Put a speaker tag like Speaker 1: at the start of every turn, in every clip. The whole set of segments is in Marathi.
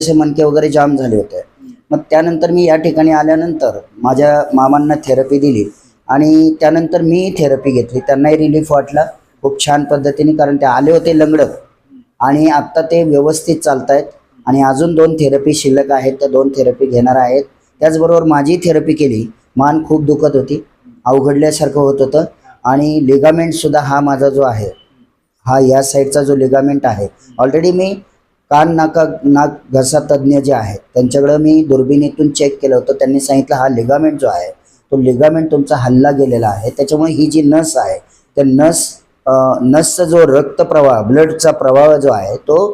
Speaker 1: असे मणके वगैरे जाम झाले होते। मग त्यानंतर मी या ठिकाणी आल्यानंतर माझ्या मामांना थेरपी दिली आणि त्यानंतर मी थेरपी घेतली। त्यांनाही रिलीफ वाटला खूप छान पद्धतीने, कारण ते आले होते लंगडत आणि आत्ता ते व्यवस्थित चालतायत आणि अजून 2 थेरपी शिल्लक आहेत, त्या 2 थेरपी घेणार आहेत। त्याचबरोबर माझी थेरपी केली, मान खूप दुखत होती, अवघडल्यासारखं होत होतं आणि लिगामेंटसुद्धा हा माझा जो आहे, हा या साईडचा जो लिगामेंट आहे, ऑलरेडी मी कान नाक घसा तज्ज्ञ जे आहेत त्यांच्याकडे मी दुर्बिणीतून चेक केलं होतं। त्यांनी सांगितलं हा लिगामेंट जो आहे तो लिगामेंट तुमचा हल्ला गेलेला आहे, त्याच्यामुळे ही जी नस आहे त्या नसचा जो रक्तप्रवाह, ब्लडचा प्रवाह जो आहे तो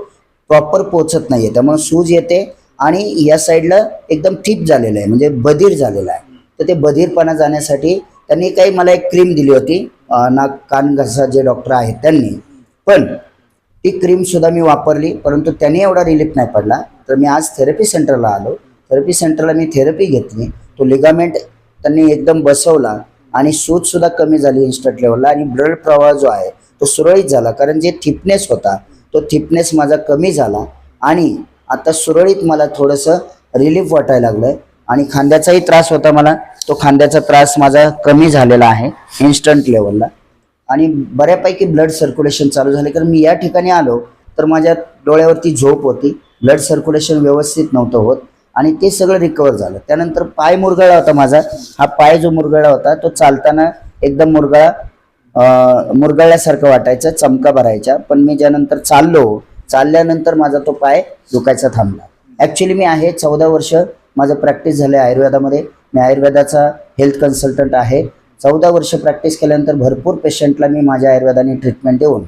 Speaker 1: प्रॉपर पोचत नाही आहे, त्यामुळे सूज येते आणि या साईडला एकदम ठिप झालेलं आहे, म्हणजे बधीर झालेला आहे। तर ते बधीरपणा जाण्यासाठी त्यांनी काही मला एक क्रीम दिली होती, नाक कान घसा जे डॉक्टर आहेत त्यांनी, पण ती क्रीमसुद्धा मी वापरली परंतु त्याने एवढा रिलीफ नाही पडला। तर मी आज थेरपी सेंटरला आलो, थेरपी सेंटरला मी थेरपी घेतली, तो लिगामेंट त्यांनी एकदम बसवला आणि सूजसुद्धा कमी झाली इन्स्टंट लेवलला आणि ब्लड प्रवाह जो आहे तो सुरळीत झाला, कारण जे थिकनेस होता तो थिकनेस माझा कमी झाला आणि आता सुरळीत मला थोडंसं रिलीफ वाटायला लागलं आणि खांद्याचाही त्रास होता मला, तो खांद्याचा त्रास माझा कमी झालेला आहे इन्स्टंट लेवलला आणि बऱ्यापैकी ब्लड सर्क्युलेशन चालू झाले। कारण मी या ठिकाणी आलो तर माझ्या डोळ्यावरती झोप होती, ब्लड सर्क्युलेशन व्यवस्थित नव्हतं होत आणि ते सगळं रिकवर झालं। त्यानंतर पाय मुरगळला होता माझा, हा पाय जो मुरगळला होता तो चालताना एकदम मुरगळल्यासारखं वाटायचं, चमका भरायच्या, पण मी ज्यानंतर चालल्यानंतर माझा तो पाय दुखायचा थांबला। ॲक्च्युली मी आहे 14 वर्ष माझं प्रॅक्टिस झालं आहे आयुर्वेदामध्ये, मी आयुर्वेदाचा हेल्थ कन्सल्टंट आहे। 14 वर्ष प्रॅक्टिस केल्यानंतर भरपूर पेशंटला मी माझ्या आयुर्वेदाने ट्रीटमेंट देऊन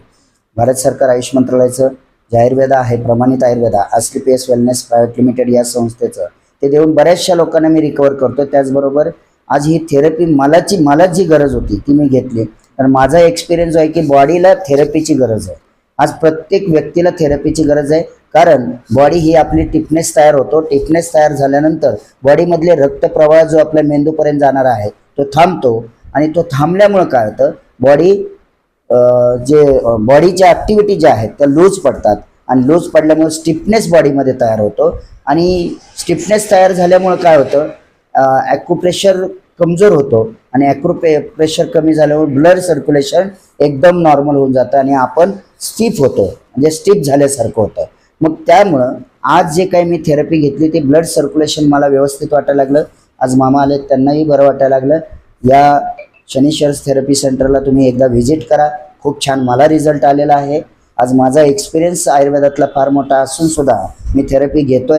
Speaker 1: भारत सरकार आयुष मंत्रालयाचं जे आयुर्वेद आहे, प्रमाणित आयुर्वेदा, आस्क्लेपियस वेलनेस प्रायव्हेट लिमिटेड या संस्थेचं, ते देऊन बऱ्याचशा लोकांना मी रिकवर करतो। त्याचबरोबर आज ही थेरपी मला जी गरज होती ती मी घेतली, कारण माझा एक्सपिरियन्स आहे की बॉडीला थेरपीची गरज आहे। आज प्रत्येक व्यक्तीला थेरपीची गरज आहे, कारण बॉडी ही आपली टिफनेस तयार होतो, टिफनेस तयार झाल्यानंतर बॉडीमधले रक्तप्रवाह जो आपल्या मेंदूपर्यंत जाणार आहे तो थांबतो आणि तो थांबल्यामुळे काय होतं, बॉडीच्या ॲक्टिव्हिटी ज्या आहेत त्या लूज पडतात आणि लूज पडल्यामुळे स्टिफनेस बॉडीमध्ये तयार होतो आणि स्टिफनेस तयार झाल्यामुळे काय होतं, ॲक्युप्रेशर कमजोर होतो आणि ॲक्युप्रेशर कमी झाल्यामुळे ब्लड सर्क्युलेशन एकदम नॉर्मल होऊन जातं आणि आपण स्टिफ होतो, म्हणजे स्टिफ झाल्यासारखं होतं। मग त्यामुळं आज जे काही मी थेरपी घेतली ते ब्लड सर्क्युलेशन मला व्यवस्थित वाटायला लागलं। आज मामा आले, त्यांनाही बरं वाटायला लागलं। या शनीश्वर्स थेरपी सेंटरला तुम्ही एकदा व्हिजिट करा, खूप छान मला रिझल्ट आलेला आहे। आज माझा एक्सपिरियन्स आयुर्वेदातला फार मोठा असून सुद्धा मी थेरपी घेतोय।